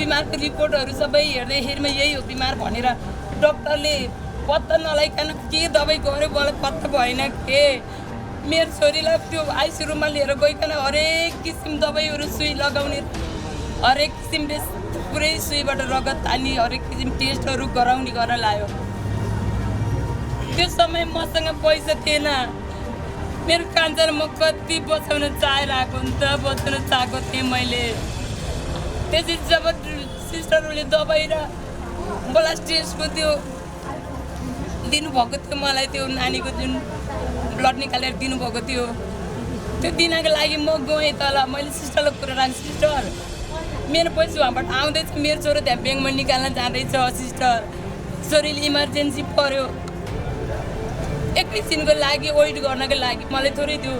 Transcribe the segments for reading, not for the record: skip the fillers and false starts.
बिमारको रिपोर्टहरू सबै हेर्दैखेरिमा यही हो बिमार भनेर डक्टरले पत्ता नलाइकन के दबाई गर्यो मलाई पत्ता भएन के मेरो छोरीलाई त्यो आइसियु रुममा लिएर गइकन हरेक किसिम दबाईहरू सुई लगाउने हरेक किसिमले पुरै सुईबाट रगत तानी हरेक किसिम टेस्टहरू गराउने गरेर लायो त्यो समय मसँग पैसा थिएन मेरो कान्छालाई म कति बचाउन चाहेर आएको नि त बचाउन चाहेको थिएँ मैले त्यसपछि जब सिस्टरहरूले दबाई र ब्लड टेस्टको त्यो दिनुभएको थियो मलाई त्यो नानीको जुन ब्लड निकालेर दिनुभएको थियो त्यो दिनको लागि म गएँ तल मैले सिस्टरलाई कुरा राखेँ सिस्टर मेरो पैसा उहाँबाट आउँदैछ मेरो छोरो त्यहाँ ब्याङ्कमा निकाल्न जाँदैछ सिस्टर छोरीले इमर्जेन्सी पर्यो एकैछिनको लागि वेट गर्नको लागि मलाई थोरै त्यो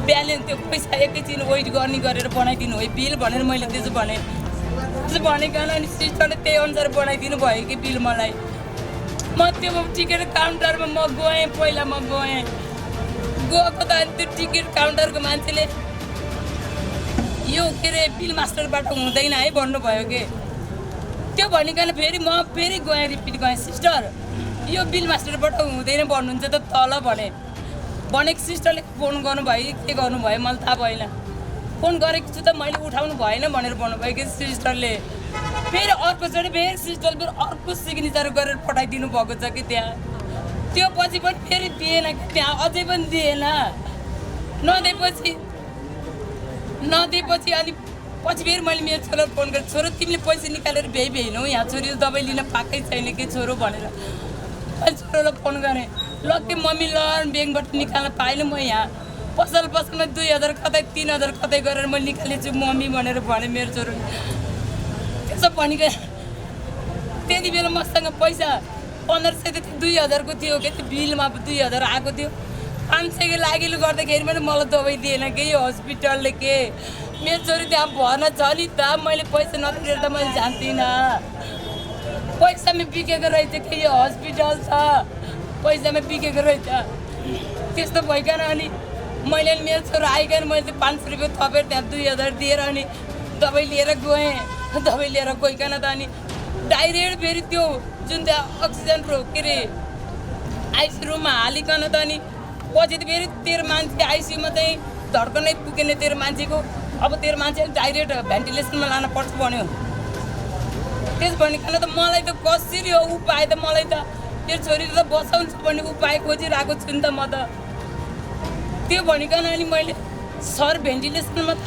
ब्यालेन्स त्यो पैसा एकैछिन वेट गर्ने गरेर बनाइदिनु है बिल भनेर मैले त्यसो भनेकन अनि सिस्टरले त्यही अनुसार बनाइदिनु भयो कि बिल मलाई म त्यो टिकट काउन्टरमा म गएँ पहिला म गएँ गएको त अनि त्यो टिकट काउन्टरको मान्छेले यो के अरे बिल मास्टरबाट हुँदैन है भन्नुभयो कि त्यो भनिकन फेरि म फेरि गएँ रिपिट गएँ सिस्टर यो बिल मास्टरबाट हुँदैन भन्नुहुन्छ त तल भनेको सिस्टरले फोन गर्नुभयो के गर्नुभयो मलाई थाहा भएन फोन गरेको छु त मैले उठाउनु भएन भनेर भन्नुभयो कि सिस्टरले फेरि अर्कोचोटि फेरि सिस्टरले फेरि अर्को सिग्नेचर गरेर पठाइदिनु भएको छ कि त्यहाँ त्यो पछि पनि फेरि दिएन कि त्यहाँ अझै पनि दिएन नदिएपछि अनि पछि फेरि मैले मेरो छोरालाई फोन गरेँ छोरो तिमीले पैसा निकालेर भ्याइनौ यहाँ छोरी दबाई लिन पाएकै छैन कि छोरो भनेर मैले छोरोलाई फोन गरेँ ल के मम्मी ल ब्याङ्कबाट निकाल्न पाएन म यहाँ पसलमा 2000 कतै 3000 कतै गरेर म निकालेछु मम्मी भनेर भने मेरो छोरोले त्यसो भनिकन त्यति बेला मसँग पैसा 1500 2000 को थियो कि त्यो बिलमा 2000 आएको थियो 500 को लागि गर्दाखेरि पनि मलाई दबाई दिएन कि यो हस्पिटलले के मेरो छोरी त्यहाँ भर्न छ नि त मैले पैसा नतिरेर त मैले जान्दिनँ पैसामा बिकेको रहेछ कि यो हस्पिटल छ पैसामा बिकेको रहेछ त्यस्तो भइकन अनि मैले मेरो छोरो आइकन मैले 500 रुपियाँ थपेर त्यहाँ 2000 दिएर अनि दबाई लिएर गएँ दबाई लिएर गइकन त अनि डाइरेक्ट फेरि त्यो जुन त्यहाँ अक्सिजन के अरे आइसियु रुममा हालिकन त अनि पछि त फेरि तेरो मान्छे आइसियुमा चाहिँ धड्कनै पुगेन तेरो मान्छेको अब तेरो मान्छे डाइरेक्ट भेन्टिलेसनमा लान पर्छ भन्यो त्यस भनिकन त मलाई त कसरी हो उपाय त मलाई त तेरो छोरी त बचाउँछु भन्ने उपाय खोजिरहेको छु नि त म त त्यो भनिकन अनि मैले सर भेन्टिलेसनमा त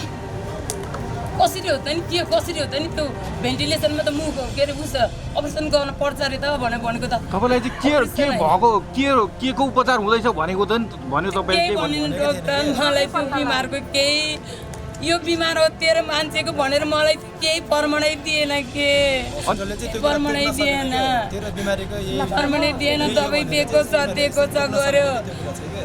कसरी हो त नि के कसरी हो त नि त्यो भेन्टिलेसनमा त मुख के अरे उस अपरेसन गर्न पर्छ अरे त भनेको त तपाईँलाई चाहिँ के भएको के को उपचार हुँदैछ भनेको त भन्यो तपाईँले डक्टर मलाई त्यो बिमारको केही यो बिमार हो तेरो मान्छेको भनेर मलाई केही परमानै दिएन के परमानै दिएन दबाई दिएको छ गर्यो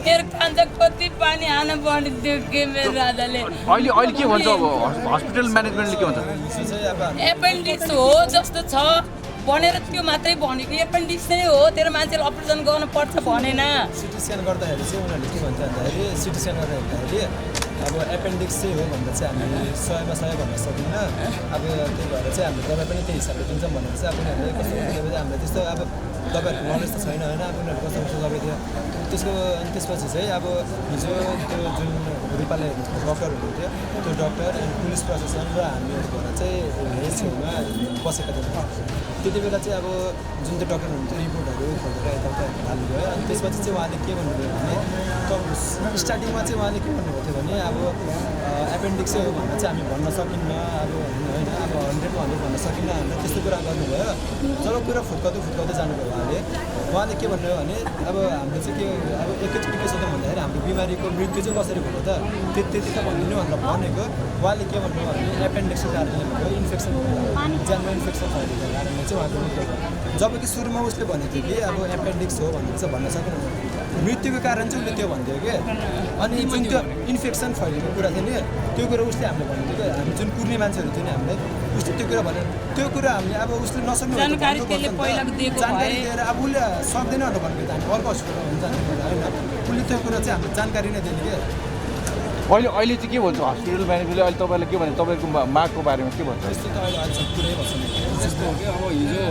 मेरो कान्छा कति पानी हान पर्यो के मेरो राजाले अहिले के भन्छ अब हस्पिटल म्यानेजमेन्टले के भन्छ एपेन्डिक्स हो जस्तो छ भनेर त्यो मात्रै भनेको एपेन्डिक्स नै हो तेरो मान्छेले अपरेसन गर्नु पर्छ भनेन सिटी स्क्यान गर्दाखेरि चाहिँ उनीहरूले के भन्छ भन्दाखेरि सिटी स्क्यान गर्दाखेरि अब एपेन्डिक्स चाहिँ हो भन्दा चाहिँ हामीले 100मा 100 भन्न सकिन्न अब त्यही भएर चाहिँ हामीले दबाई पनि त्यही हिसाबले दिन्छौँ भनेर चाहिँ अब उनीहरूले कस्तो हामीले त्यस्तो अब दबाईहरूको नलेज त छैन होइन अब उनीहरूले कस्तो कस्तो दबाई दियो अनि त्यसपछि चाहिँ अब हिजो त्यो जुन रिपाले डक्टर हुनुहुन्थ्यो त्यो डक्टर अनि पुलिस प्रशासन र हामीहरू भएर चाहिँ यस छेउमा बसेका थियौँ त्यति बेला चाहिँ अब जुन त्यो डक्टर हुनुहुन्थ्यो रिपोर्टहरू खोलेर यताउता हाल्नुभयो अनि त्यसपछि चाहिँ उहाँले के भन्नुभयो भने स्टार्टिङमा चाहिँ उहाँले के भन्नुभएको थियो भने अब एपेन्डिक्सै हो भनेर चाहिँ हामी भन्न सकिन्न अब होइन अब 100 भन्न सकिन्न भनेर त्यस्तो कुरा गर्नुभयो जब कुरा फुत्काउँदै जानुभयो उहाँले के भन्नुभयो भने अब हाम्रो चाहिँ के अब एकैचोटि के छ त भन्दाखेरि हाम्रो बिमारीको मृत्यु चाहिँ कसरी भयो त त्यति त भनिदिनु भनेर भनेको उहाँले के भन्नुभयो भने एपेन्डिक्सको कारणले भयो इन्फेक्सन ज्यानमा इन्फेक्सन भएको कारणले चाहिँ उहाँको मृत्यु भयो जबकि सुरुमा उसले भनेको थियो कि अब एपेन्डिक्स हो भनेर चाहिँ भन्न सकेन मृत्युको कारण चाहिँ उसले त्यो भन्थ्यो कि अनि जुन त्यो इन्फेक्सन फैलिएको कुरा थियो नि त्यो कुरा उसले हामीले भनेको थियो हामी जुन कुर्ने मान्छेहरू थियो नि हामीलाई उसले त्यो कुरा भने त्यो कुरा हामीले अब उसले नसक्नु जानकारी दिएर अब उसले सक्दैन भनेर भनेको त हामी अर्को हस्पिटलमा हुन्छ होइन उसले त्यो कुरा चाहिँ हाम्रो जानकारी नै दिने क्या अहिले चाहिँ के भन्छ हस्पिटल म्यानेजरले अहिले तपाईँलाई के भन्छ तपाईँको मागको बारेमा के भन्छ त्यस्तो त अहिले अहिलेसम्म कुरै भएको छैन। त्यस्तो हो कि अब हिजो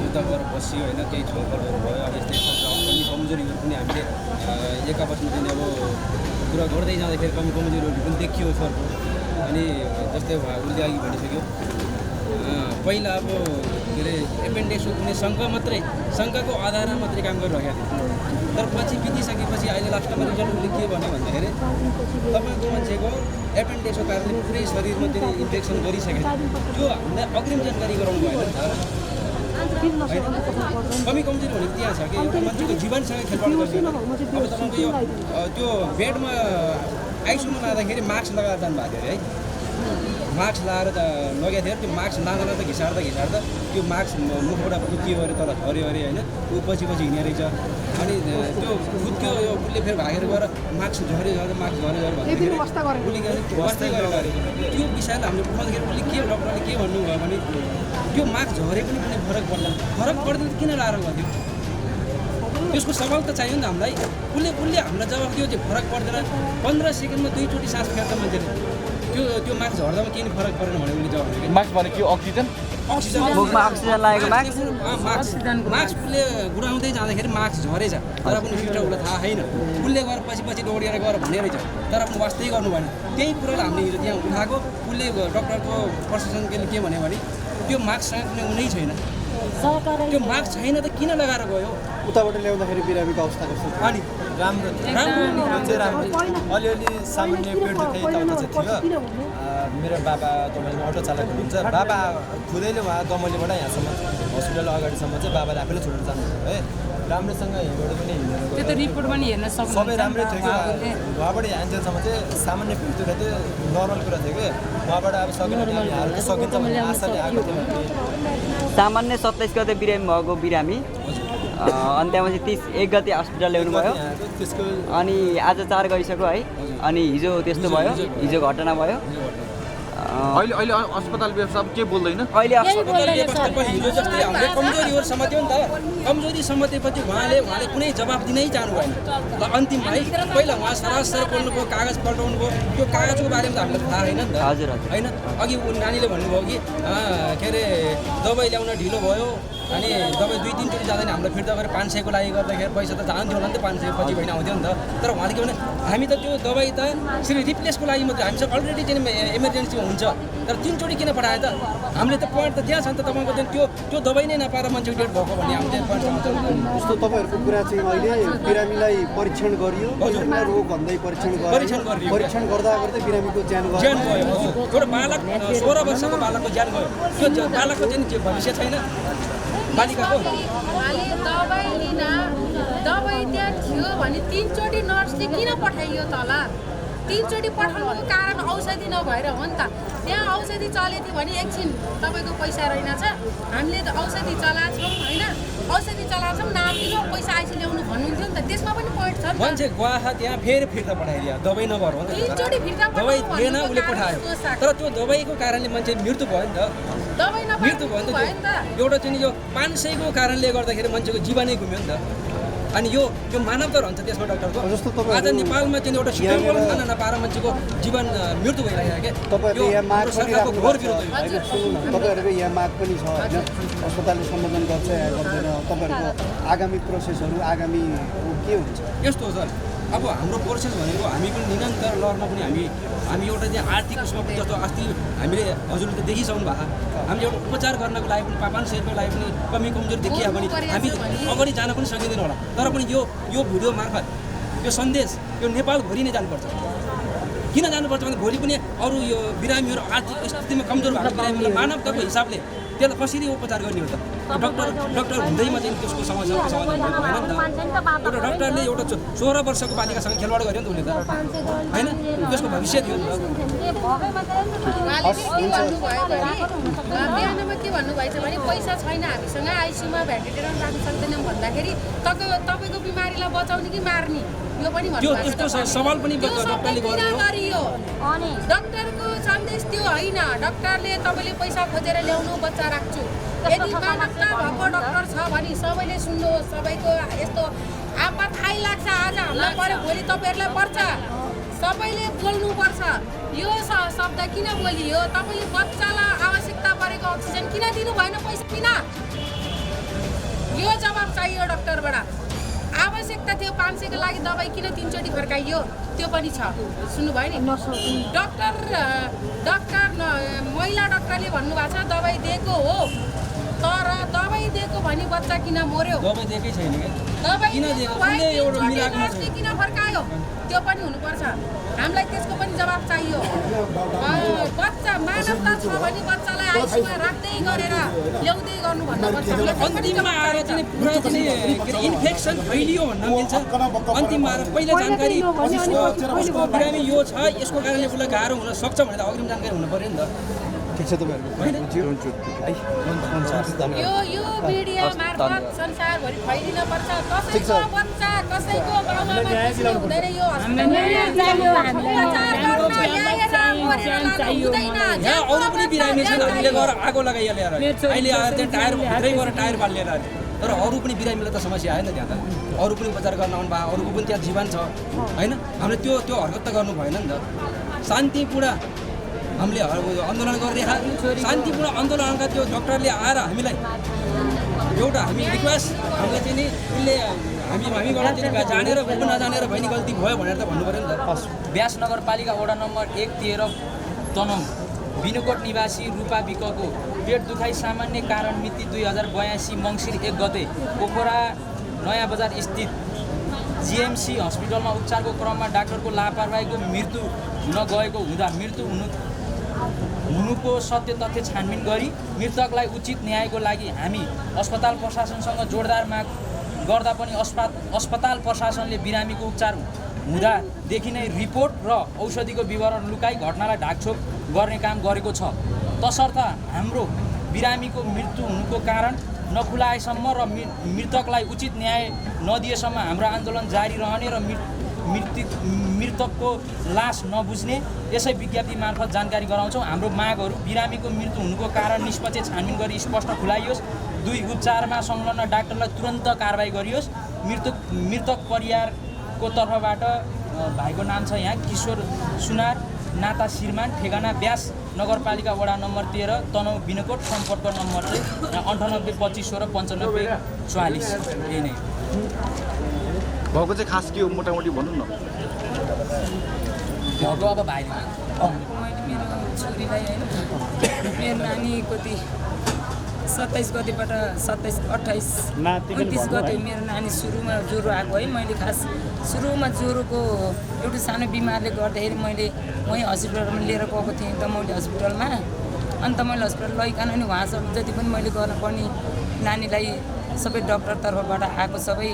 युद्ध गरेर बसियो होइन, केही छलफलहरू भयो। अब यस्तै कमी कमजोरीहरू पनि हामीले एक आपसमा चाहिँ अब कुरा गर्दै जाँदाखेरि कमी कमजोरीहरू पनि देखियो सरको। अनि जस्तै उसले अघि भनिसक्यो पहिला अब के अरे एपेन्डिक्स कुनै शङ्काको आधारमा मात्रै काम गरिरहेको थियो। तर पछि बितिसकेपछि अहिले लास्टमा रिजल्ट उसले के भन्यो भन्दाखेरि तपाईँको मान्छेको एपेन्डिक्सको कारणले पुरै शरीरमा त्यो इन्फेक्सन गरिसकेको त्यो हामीलाई अग्रिम जानकारी गराउनु भएन नि त। कमी कमजोरी भनेको त्यहाँ छ कि एउटा मान्छेको जीवनसँग खेलवाड गर्दैन। अब तपाईँको यो त्यो बेडमा आइसियुमा लाँदाखेरि मास्क लगाएर जानुभएको थियो अरे है, मास्क लगाएर लगेको थियो। त्यो मास्क नाङ्गला त घिसार्दा त्यो मास्क मुखबाट फुत्कियो अरे तल झऱ्यो अरे होइन, ऊ पछि हिँड्ने रहेछ। अनि त्यो फुत्क्यो यो उसले फेरि भागेर गएर मास्क झऱ्यो भन्दाखेरि वास्ता गरेर अरे त्यो विषयलाई हामीले उठाउँदाखेरि उसले डक्टरले के भन्नुभयो भने त्यो मास्क झरे पनि कुनै फरक पर्दैन किन लाएर गयो? त्यसको सवाल त चाहियो नि त हामीलाई। उसले हामीलाई जवाब दियो चाहिँ फरक पर्दैन। 15 सेकेन्डमा 2 चोटि सास फेर्छ मान्छेले, त्यो मास्क झर्दामा केही फरक परेन भने उसले जवाब दियो। मास्क भने के अक्सिजन मुखमा अक्सिजन लागेको मास्कले गुडाउँदै जाँदाखेरि मास्क झरेछ, तर पनि फिल्टर उसलाई थाहा छैन। उसले गएर पछि दौडेर गएर भन्ने रहेछ, तर पनि वास्तै गर्नु भएन। त्यही कुरालाई हामीले हिजो त्यहाँ उठाएको। उसले डक्टरको प्रशासनले के भन्यो भने त्यो मास्कसँग कुनै उनै छैन, त्यो मास्क छैन त किन लगाएर गयो? उताबाट ल्याउँदाखेरि बिरामीको अवस्था कस्तो थियो? अनि राम्रो अलिअलि सामान्य पेट दुखाइ यताउता चाहिँ थियो। मेरो बाबा तपाईँको अटो चालक हुनुहुन्छ। बाबा खुदैले उहाँ दमलीबाट यहाँसम्म हस्पिटल अगाडिसम्म चाहिँ बाबाले आफैले छोडेर जानुभयो है। राम्रोसँग यहीँबाट पनि हिँडेर त्यो त रिपोर्ट पनि हेर्न सक्नुहुन्छ। सबै राम्रै थियो कि उहाँबाट यहाँसम्म चाहिँ सामान्य पेट दुखाइ थियो, नर्मल कुरा थियो कि उहाँबाट अब सकिन यहाँहरू सकिन्छ भन्ने आशाले आएको थियो। सामान्य 27 गते बिरामी भएको बिरामी अनि त्यहाँपछि 31 गते हस्पिटल ल्याउनु भयो। त्यसको अनि आज 4 गइसक्यो है। अनि हिजो त्यस्तो भयो, हिजो घटना भयो। अहिले अस्पताल व्यवस्था के बोल्दैन? अहिले हिजो जस्तै हामीले कमजोरीहरू समात्यो नि त। कमजोरी समातेपछि उहाँले कुनै जवाब दिनै चाहनु भएन। ल अन्तिम भाइ पहिला उहाँ सरासर बोल्नुभयो, कागज पल्टाउनु भयो। त्यो कागजको बारेमा त हामीलाई थाहा छैन नि त। हजुर होइन अघि नानीले भन्नुभयो कि के अरे दबाई ल्याउन ढिलो भयो अनि दबाई 2-3 चोटि जाँदैन हामीलाई फिर्ता गरेर 500को लागि गर्दाखेरि पैसा त जान्थ्यो होला नि त, 500 पछि भइन आउँथ्यो नि त। तर उहाँले के भने हामी त त्यो दबाई त सिर्फ रिप्लेसको लागि मात्रै हामीसँग अलरेडी चाहिँ इमर्जेन्सी हुन्छ, तर 3 चोटि किन पठायो त? हामीले त पोइन्ट त त्यहाँ छ नि त। तपाईँको त्यो दबाई नै नपाएर मान्छे डेट भएको भन्ने हामीले पोइन्ट छ। जस्तो तपाईँहरूको कुरा चाहिँ अहिले बिरामीलाई परीक्षण गरियो, रोग भन्दै परीक्षण गर्दा बिरामीको ज्यान गयो। एउटा बालक 16 वर्षको बालकको ज्यान गयो। त्यो बालकको चाहिँ भविष्य छैन बालिकाको। दबाई त्यहाँ थियो भने 3 चोटि नर्सले किन पठाइयो तल? 3 चोटि पठाउनुको कारण औषधि नभएर हो नि त। त्यहाँ औषधि चलेको थियो भने एकछिन तपाईँको पैसा रहेनछ, हामीले त औषधि चलाएको छौँ होइन, औषधि चलाएको छौँ नापिदिनु पैसा आइसि ल्याउनु भन्नुहुन्थ्यो नि त। त्यसमा पनि पोइन्ट छ नि त। मान्छे गएको त्यहाँ फेरि फिर्ता पठाइदियो दबाई नभएर हो नि त। 3 चोटि फिर्ता दबाई थिएन उसले पठायो, तर त्यो दबाईको कारणले मान्छे मृत्यु भयो नि त। दबाई मृत्यु भयो नि त। एउटा चाहिँ यो 500को कारणले गर्दाखेरि मान्छेको जीवनै घुम्यो नि त। अनि यो मानवता रहन्छ त्यसमा डक्टरको। आज नेपालमा चाहिँ एउटा सुटेबल खाना नपाएर मान्छेको जीवन मृत्यु भइरहेको क्या। तपाईँहरूको यहाँ माग पनि छ होइन, अस्पतालले सम्बोधन गर्छ या गर्दैन, तपाईँहरूको आगामी प्रोसेसहरू आगामी के हुन्छ? यस्तो हो सर, अब हाम्रो प्रोसेस भनेको हामी पनि निरन्तर लड्न पनि हामी एउटा चाहिँ आर्थिक उसमा पनि जस्तो अस्ति हामीले हजुरले त देखिसक्नु भएको, हामीले एउटा उपचार गर्नको लागि पनि 500 रुपियाँको लागि पनि कमी कमजोर देखियो भने हामी अगाडि जान पनि सकिँदैन होला। तर पनि यो भिडियो मार्फत यो सन्देश यो नेपालभरि नै जानुपर्छ। किन जानुपर्छ भने भोलि पनि अरू यो बिरामीहरू आर्थिक स्थितिमा कमजोर भएको बिरामीलाई मानवताको हिसाबले त्यसलाई कसरी उपचार गर्ने हो त? डक्टर हुँदैमा चाहिँ त्यसको समस्याको समाधान भएन नि त। एउटा डक्टरले एउटा 16 वर्षको बालिकासँग खेलवाड गर्यो नि त उसले त होइन, त्यसको भविष्य थियो नि त। बिहानमा के भन्नुभएछ भने पैसा छैन हामीसँग, आइसियुमा भेन्टिलेटरमा राख्न सक्दैनौँ भन्दाखेरि तपाईँको बिमारीलाई बचाउने कि मार्ने यो पनि त्यस्तो सवाल पनि डक्टरले गरियो। डक्टरको सन्देश त्यो होइन, डक्टरले तपाईँले पैसा खोजेर ल्याउनु बच्चा राख्छु। यदि मानवता भएको डक्टर छ भने सबैले सुन्नुहोस्। सबैको यस्तो आपत आइलाग्छ आज हामीलाई पऱ्यो भोलि तपाईँहरूलाई पर्छ सबैले बोल्नुपर्छ यो शब्द किन बोलियो तपाईँले बच्चालाई आवश्यकता परेको अक्सिजन किन दिनु भएन पैसा किन यो जवाब चाहियो डाक्टरबाट आवश्यकता थियो 500 को लागि दबाई किन 3 चोटि फर्काइयो त्यो पनि छ सुन्नुभयो नि डाक्टर महिला डाक्टरले भन्नुभएको छ दबाई दिएको हो तर दबाई दिएको भने बच्चा किन मर्यो दबाई दिएकै छैन के दबाई किन दिएको कुनै एउटा मिलाएको नर्सले किन फर्कायो त्यो पनि हुनुपर्छ हामीलाई त्यसको पनि जवाब चाहियो बच्चा मानवता छ भने बच्चालाई आइसीयूमा राख्दै गरेर ल्याउँदै गर्नु भन्दा बच्चालाई अन्तिममा आएर चाहिँ पुरा चाहिँ इन्फेक्सन फैलियो भन्न मिल्छ अन्तिममा आएर पहिला जानकारी उसको बिरामी यो छ यसको कारणले उसलाई गाह्रो हुन सक्छ भनेर अग्रिम जानकारी हुनु पर्यो नि त ठिक छ तपाईँहरूको यो मिडिया मार्फत संसारभरि फैलिन पर्छ कसैको बच्चा कसैको बाउआमा हुँदैन यो यहाँ अरू पनि बिरामी छन् हामीले गएर आगो लगाइयो ल्याएर अहिले आएर चाहिँ टायर भित्रै गएर टायर बालिएर तर अरू पनि बिरामीलाई त समस्या आएन त्यहाँ त अरू पनि उपचार गर्न आउनु भयो अरूको पनि त्यहाँ जीवन छ होइन हामीले त्यो हरकत त गर्नु भएन नि त शान्तिपूर्ण हामीले आन्दोलन गरिरहेका शान्तिपूर्ण आन्दोलनका त्यो डाक्टरले आएर हामीलाई एउटा हामी रिक्वेस्ट हामीलाई चाहिँ नि उसले हामीबाट चाहिँ जानेर को नजानेर बहिनी गल्ती भयो भनेर त भन्नु पऱ्यो नि त व्यास नगरपालिका वडा नम्बर 113 तनहुँ बिनुकोट निवासी रूपा विकको पेट दुखाइ सामान्य कारण मिति 2082 मङ्सिर 1 गते पोखरा नयाँ बजार स्थित जीएमसी हस्पिटलमा उपचारको क्रममा डाक्टरको लापरवाहीको मृत्यु हुन गएको हुँदा मृत्यु हुनुको सत्य तथ्य छानबिन गरी मृतकलाई उचित न्यायको लागि हामी अस्पताल प्रशासनसँग जोडदार माग गर्दा पनि अस्पताल प्रशासनले बिरामीको उपचार हुँदादेखि नै रिपोर्ट र औषधिको विवरण लुकाई घटनालाई ढाकछोप गर्ने काम गरेको छ तसर्थ हाम्रो बिरामीको मृत्यु हुनुको कारण नखुलाएसम्म र मृतकलाई उचित न्याय नदिएसम्म हाम्रो आन्दोलन जारी रहने र मृतकको लास नबुझ्ने यसै विज्ञप्ति मार्फत जानकारी गराउँछौँ हाम्रो मागहरू बिरामीको मृत्यु हुनुको कारण निष्पक्ष छानबिन गरी स्पष्ट खुलाइयोस् 2 उपचारमा संलग्न डाक्टरलाई तुरन्त कारबाही गरियोस् मृतक परिवारको तर्फबाट भाइको नाम छ यहाँ किशोर सुनार नाता श्रीमान ठेगाना व्यास नगरपालिका वडा नम्बर 13 तनहुँ बिनुकोट सम्पर्क नम्बर चाहिँ 98 25 16 95 44 यही नै भएको चाहिँ खास के हो मोटामोटी भन्नु न भएको अब भाइले मैले मेरो छोरीलाई होइन मेरो नानी कति 27 गतिबाट 27 28 29 गते मेरो नानी सुरुमा ज्वरो आएको है मैले खास सुरुमा ज्वरोको एउटा सानो बिमारले गर्दाखेरि मैले वहीँ हस्पिटलमा लिएर गएको थिएँ त मैले हस्पिटलमा अन्त मैले हस्पिटल लैकन अनि उहाँसँग जति पनि मैले गर्नुपर्ने नानीलाई सबै डाक्टर तर्फबाट आएको सबै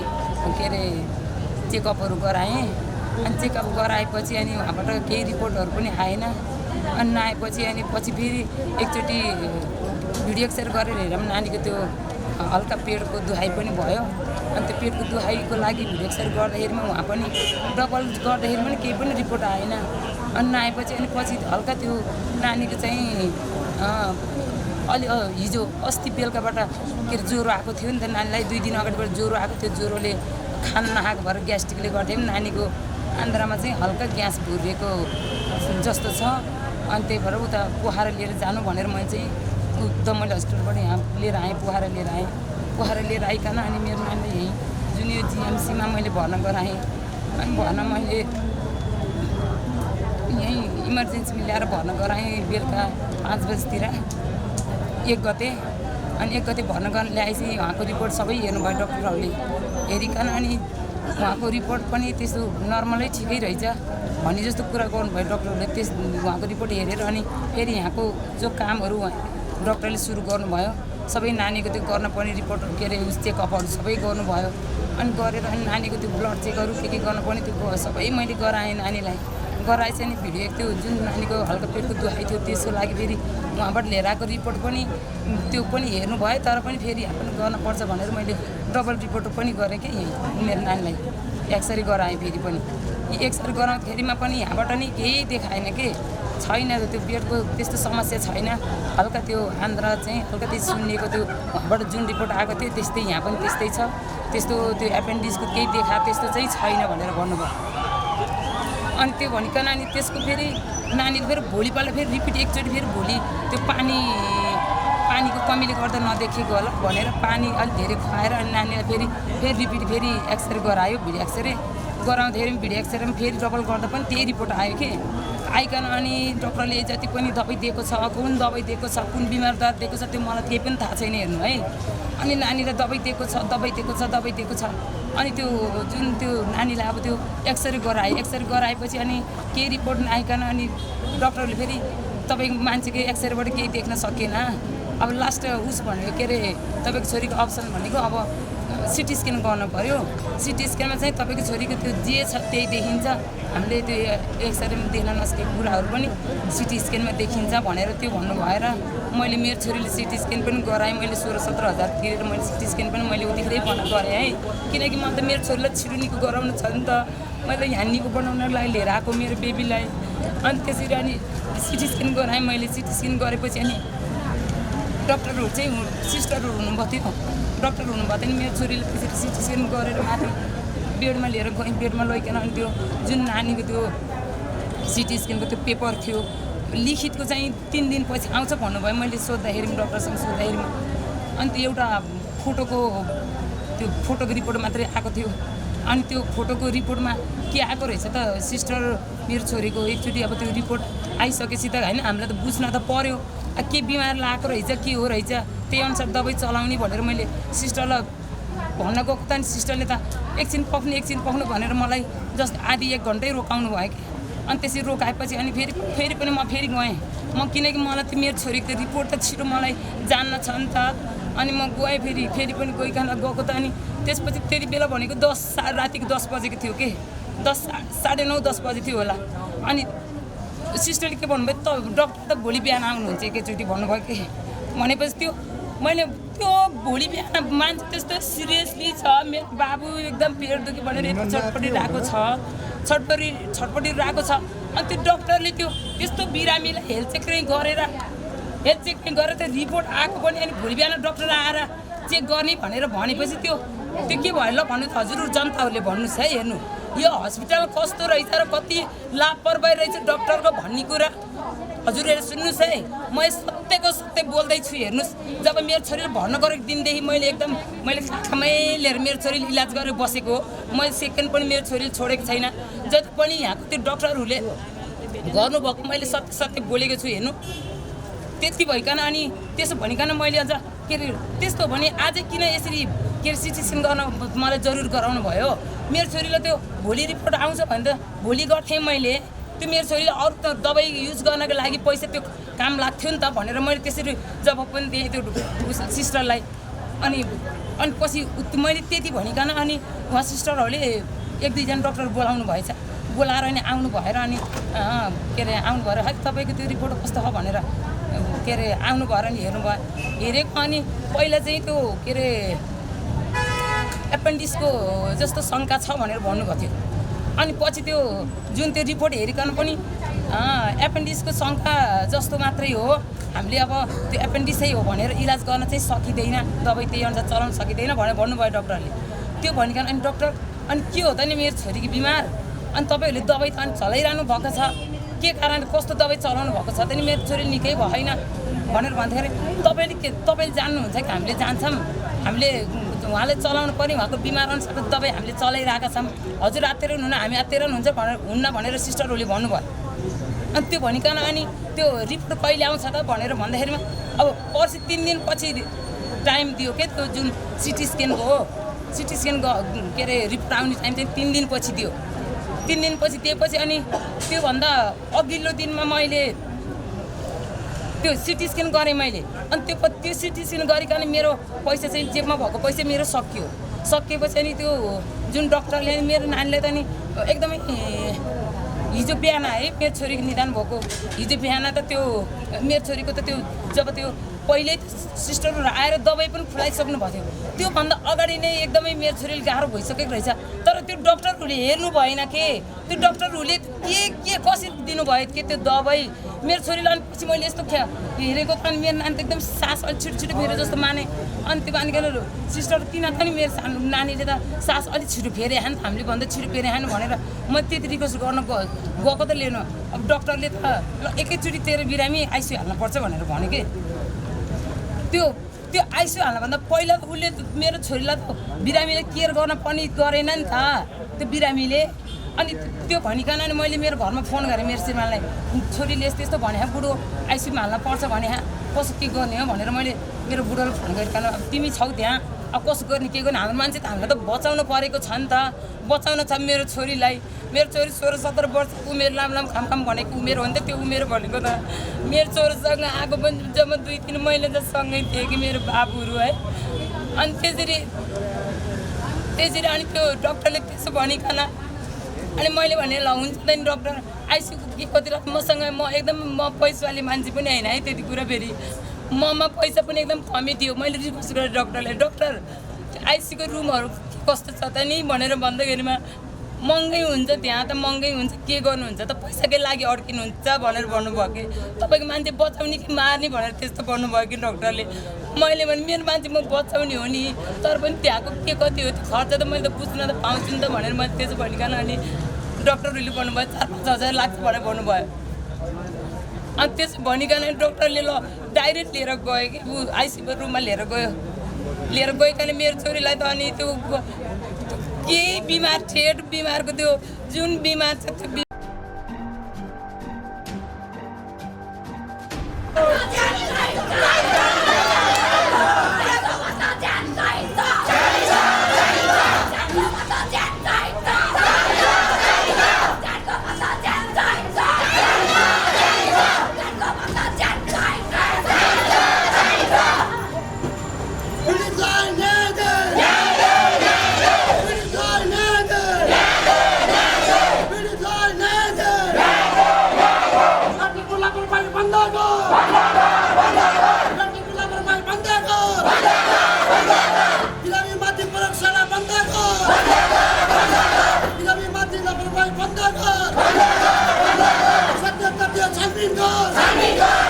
के अरे चेकअपहरू गराएँ अनि चेकअप गराएपछि अनि उहाँबाट केही रिपोर्टहरू पनि आएन अनि नआएपछि अनि पछि फेरि एकचोटि भिडियो एक्सरे गरेर हेरौँ नानीको त्यो हल्का पेटको दुखाइ पनि भयो अनि त्यो पेटको दुखाइको लागि भिडियो एक्सरे गर्दाखेरिमा उहाँ पनि डबल गर्दाखेरि पनि केही पनि रिपोर्ट आएन अनि नआएपछि अनि पछि हल्का त्यो नानीको चाहिँ हिजो अस्ति बेलुकाबाट के अरे ज्वरो आएको थियो नि त नानीलाई 2 दिन अगाडिबाट ज्वरो आएको थियो ज्वरोले खान नखाएको भएर ग्यास्ट्रिकले गर्दा पनि नानीको आन्द्रामा चाहिँ हल्का ग्यास भुरिएको जस्तो छ अनि त्यही भएर उता पोखरा लिएर जानु भनेर मैले चाहिँ उता मैले हस्पिटलबाट यहाँ लिएर आएँ पोखरा लिएर आइकन अनि मेरो नानीले यहीँ जुन यो जिएमसीमा मैले भर्ना गराएँ अनि भर्ना मैले यहीँ इमर्जेन्सीमा ल्याएर भर्ना गराएँ बेलुका 5 बजीतिर 1 गते अनि 1 गते भर्ना गर्न ल्याएपछि उहाँको रिपोर्ट सबै हेर्नुभयो डक्टरहरूले हेरिकन अनि उहाँको रिपोर्ट पनि त्यस्तो नर्मलै ठिकै रहेछ भन्ने जस्तो कुरा गर्नुभयो डक्टरहरूले उहाँको रिपोर्ट हेरेर अनि फेरि यहाँको जो कामहरू डक्टरले सुरु गर्नुभयो सबै नानीको त्यो गर्नुपर्ने रिपोर्टहरू के अरे चेकअपहरू सबै गर्नुभयो अनि गरेर अनि नानीको त्यो ब्लड चेकहरू के गर्नुपर्ने त्यो सबै मैले गराएँ नानीलाई गराएपछि अनि भिडियो त्यो जुन नानीको हल्का पेटको दुखाइ थियो त्यसको लागि फेरि उहाँबाट लिएर आएको रिपोर्ट पनि त्यो पनि हेर्नुभयो तर पनि फेरि यहाँ पनि गर्नुपर्छ भनेर मैले डबल रिपोर्ट पनि गरेँ कि मेरो नानीलाई एक्सरे गराएँ फेरि पनि एक्सरे गराउँदाखेरिमा पनि यहाँबाट नि केही देखाएन कि छैन त्यो पेटको त्यस्तो समस्या छैन हल्का त्यो आन्द्रा चाहिँ हल्का त्यो सुन्निएको त्यो उहाँबाट जुन रिपोर्ट आएको थियो त्यस्तै यहाँ पनि त्यस्तै छ त्यस्तो त्यो एपेन्डिक्सको केही देखा त्यस्तो चाहिँ छैन भनेर भन्नुभयो। अनि त्यो भनिकन अनि त्यसको फेरि नानीले फेरि भोलिपल्ट फेरि रिपिट एकचोटि फेरि भोलि त्यो पानीको कमीले गर्दा नदेखेको होला भनेर पानी अलिक धेरै खुवाएर अनि नानीलाई फेरि रिपिट फेरि एक्सरे गरायो, भिडियो एक्सरे गराउँदाखेरि भिडियो एक्सरेमा फेरि डबल गर्दा पनि त्यही रिपोर्ट आयो कि आइकन अनि डक्टरले जति पनि दबाई दिएको छ, कुन दबाई दिएको छ, कुन बिमार दर दिएको छ त्यो मलाई केही पनि थाहा छैन हेर्नु है। अनि नानीलाई दबाई दिएको छ अनि त्यो जुन त्यो नानीलाई अब त्यो एक्सरे गराएपछि अनि केही रिपोर्ट नआइकन अनि डक्टरले फेरि तपाईँको मान्छेको एक्सरेबाट केही देख्न सकेन। अब लास्ट उस भनेको के अरे तपाईँको छोरीको अप्सन भनेको अब सिटी स्क्यान गर्नु पऱ्यो। सिटी स्क्यानमा चाहिँ तपाईँको छोरीको त्यो जे छ त्यही देखिन्छ, हामीले त्यो एक्सरेमा देख्न नसकेको कुराहरू पनि सिटी स्क्यानमा देखिन्छ भनेर त्यो भन्नु भएर मैले मेरो छोरीले सिटी स्क्यान पनि गराएँ। मैले 16-17 हजार तिरेर मैले सिटी स्क्यान पनि मैले उतिखेरै गरेँ है, किनकि म त मेरो छोरीलाई छिटो निको गराउनु छ नि त। मैले यहाँ निको बनाउनलाई लिएर आएको मेरो बेबीलाई। अनि त्यसरी अनि सिटी स्क्यान गराएँ मैले। सिटी स्क्यान गरेपछि अनि डक्टरहरू चाहिँ सिस्टरहरू हुनुभएको थियो, डक्टर हुनुभएको थियो नि। मेरो छोरीले त्यसरी सिटी स्क्यान गरेर माथि बेडमा लिएर गएँ। बेडमा लैकन अनि त्यो जुन नानीको त्यो सिटी स्क्यानको त्यो पेपर थियो लिखितको चाहिँ 3 दिनपछि आउँछ भन्नुभयो। मैले सोद्धाखेरि डक्टरसँग सोद्धाखेरिमा अनि त्यो एउटा फोटोको रिपोर्ट मात्रै आएको थियो। अनि त्यो फोटोको रिपोर्टमा के आएको रहेछ त सिस्टर मेरो छोरीको एकचोटि अब त्यो रिपोर्ट आइसकेपछि त होइन हामीलाई त बुझ्न त पर्यो के बिमार लागेको रहेछ के हो रहेछ, त्यही अनुसार दबाई चलाउने भनेर मैले सिस्टरलाई भन्न गएको त। अनि सिस्टरले त एकछिन पक्नु भनेर मलाई जस्ट आधी 1 घन्टै रोकाउनु भयो कि। अनि त्यसरी रोकाएपछि अनि फेरि पनि म फेरि गएँ किनकि मलाई त मेरो छोरीको रिपोर्ट त छिटो मलाई जान्न छ नि त। अनि म गएँ फेरि पनि गइकन गएको त। अनि त्यसपछि त्यति बेला भनेको रातिको 10 बजेको थियो कि 9:30-10 बजे थियो होला। अनि सिस्टरले के भन्नुभयो त डक्टर त भोलि बिहान आउनुहुन्छ एकैचोटि भन्नुभयो कि। भनेपछि त्यो मैले त्यो भोलि बिहान मान्छे त्यस्तो सिरियसली छ मेरो बाबु एकदम पेट दुखी भनेर यति छटपटिरहेको छ। अनि त्यो डक्टरले त्यस्तो बिरामीलाई हेल्थ चेक गरेर त्यो रिपोर्ट आएको पनि अनि भोलि बिहान डक्टर आएर चेक गर्ने भनेर भनेपछि त्यो के भयो ल भन्नु त हजुर जनताहरूले भन्नुहोस् है। हेर्नु यो हस्पिटल कस्तो रहेछ र कति लापरवाही रहेछ डक्टरको भन्ने कुरा हजुरहरू सुन्नुहोस् है। म सत्यको सत्य बोल्दैछु हेर्नुहोस्। जब मेरो छोरीले भन्न गरेको दिनदेखि मैले काखमै लिएर मेरो छोरीले इलाज गरेर बसेको हो। मैले सेकेन्ड पनि मेरो छोरीले छोडेको छैन। जति पनि यहाँको त्यो डक्टरहरूले गर्नुभएको मैले सत्य बोलेको छु हेर्नु। त्यति भइकन अनि त्यसो भनिकन मैले अझ के अरे त्यस्तो भने आज किन यसरी के अरे सिटी स्क्यान गर्न मलाई जरुर गराउनु भयो। मेरो छोरीलाई त्यो भोलि रिपोर्ट आउँछ भने त भोलि गर्थेँ मैले। त्यो मेरो छोरीले अरू त दबाई युज गर्नको लागि पैसा त्यो काम लाग्थ्यो नि त भनेर मैले त्यसरी जब पनि दिएँ त्यो सिस्टरलाई। अनि पछि मैले त्यति भनिकन अनि उहाँ सिस्टरहरूले 1-2 जना डक्टर बोलाउनु भएछ। बोलाएर अनि आउनु भएर अनि के अरे आउनु भएर है तपाईँको त्यो रिपोर्ट कस्तो हो भनेर के अरे आउनु भएर अनि हेरेको अनि पहिला चाहिँ त्यो के अरे एपेन्डिक्सको जस्तो शङ्का छ भनेर भन्नुभएको थियो। अनि पछि त्यो जुन त्यो रिपोर्ट हेरिकन पनि एपेन्डिक्सको शङ्का जस्तो मात्रै हो, हामीले अब त्यो एपेन्डिक्सै हो भनेर इलाज गर्न चाहिँ सकिँदैन, दबाई त्यही अनुसार चलाउन सकिँदैन भनेर भन्नुभयो डक्टरले। त्यो भनिकन अनि डक्टर अनि के हो त नि मेरो छोरीको बिमार अनि तपाईँहरूले दबाई त अनि चलाइरहनु भएको छ, के कारण कस्तो दबाई चलाउनु भएको छ त नि मेरो छोरी निकै भएन भनेर भन्दाखेरि तपाईँले जान्नुहुन्छ कि हामीले जान्छौँ, हामीले उहाँले चलाउनु पर्ने उहाँको बिमार अनुसार दबाई हामीले चलाइरहेका छौँ, हजुर आत्तिएर हुनुहुन्न हामी आत्तिएर हुनुहुन्छ भनेर सिस्टरहरूले भन्नुभयो। अनि त्यो भनिकन अनि त्यो रिपोर्ट कहिले आउँछ त भनेर भन्दाखेरिमा अब पर्सि 3 दिनपछि टाइम दियो क्या त्यो जुन सिटी स्क्यानको हो। सिटी स्क्यान के अरे रिपोर्ट आउने टाइम चाहिँ 3 दिनपछि दियो। 3 दिनपछि दिएपछि अनि त्योभन्दा अघिल्लो दिनमा मैले त्यो सिटी स्क्यान गरेँ मैले। अनि त्यो सिटी स्क्यान गरिकन मेरो पैसा चाहिँ जेबमा भएको पैसा मेरो सकिएपछि अनि त्यो जुन डक्टरले मेरो नानीलाई त नि एकदमै हिजो बिहान है मेरो छोरीको निदान भएको हिजो बिहान त त्यो मेरो छोरीको त त्यो जब त्यो पहिल्यै सिस्टरहरू आएर दबाई पनि खुलाइसक्नु भएको थियो, त्योभन्दा अगाडि नै एकदमै मेरो छोरीले गाह्रो भइसकेको रहेछ। तर त्यो डक्टरहरूले हेर्नु भएन के, त्यो डक्टरहरूले के कसरी दिनुभयो कि त्यो दबाई मेरो छोरीलाई अनि पछि मैले यस्तो हेरेको कारण मेरो नानी त एकदम सास अलिक छिटो छिटो फेरे जस्तो माने अनि त्यो मानिकन सिस्टर तिनीहरू पनि मेरो सानो नानीले त सास अलिक छिटो फेरे हान हामीले भन्दा छिटो फेरे हान भनेर म त्यति रिक्वेस्ट गर्न गएको त लिनु अब डक्टरले त एकैचोटि तेरो बिरामी आइसियु हाल्नुपर्छ भनेर भन्यो कि त्यो आइसियु हाल्नुभन्दा पहिला त उसले मेरो छोरीलाई त बिरामीले केयर गर्न पनि गरेन नि त त्यो बिरामीले अनि त्यो भनिकन अनि मैले मेरो घरमा फोन गरेँ मेरो श्रीमानलाई छोरीले यस्तो यस्तो भने बुढो आइसियुमा हाल्न पर्छ भने कसो के गर्ने हो भनेर मैले मेरो बुढोलाई फोन गरिकन अब तिमी छौ त्यहाँ अब कसो गर्ने के गर्ने हाम्रो मान्छे त हामीलाई त बचाउनु परेको छ नि त बचाउन छ मेरो छोरीलाई मेरो छोरी 16-17 वर्ष उमेर लाम खाम भनेको उमेर हो नि त त्यो उमेर भनेको त मेरो छोरीसँग आएको पनि जम्मा 2-3 महिना त सँगै थिएँ कि मेरो बाबुहरू है अनि त्यसरी अनि त्यो डक्टरले त्यसो भनिकन अनि मैले भने ल हुन्छ त नि डक्टर आइसियुको के कति रात मसँग म एकदम पैसावाली मान्छे पनि होइन है त्यति कुरा फेरि ममा पैसा पनि एकदम कमी थियो मैले रिक्वेस्ट गरेँ डक्टरलाई डक्टर आइसियुको रुमहरू कस्तो छ त नि भनेर भन्दाखेरिमा महँगै हुन्छ त्यहाँ त महँगै हुन्छ के गर्नुहुन्छ त पैसाकै लागि अड्किनुहुन्छ भनेर भन्नुभयो कि तपाईँको मान्छे बचाउने कि मार्ने भनेर त्यस्तो भन्नुभयो कि डक्टरले मैले भने मेरो मान्छे म बचाउने हो नि तर पनि त्यहाँको के कति हो त्यो खर्च त मैले त बुझ्न त पाउँछु नि त भनेर मैले त्यसो भनिकन अनि डक्टरहरूले भन्नुभयो 4-5 हजार लाग्छ भनेर भन्नुभयो अनि त्यसो भनिकन डक्टरले ल डाइरेक्ट लिएर गयो कि ऊ आइसियु रुममा लिएर गइकन मेरो छोरीलाई त अनि त्यो केही बिमार ठेट बिमारको त्यो जुन बिमार छ त्यो Salmin!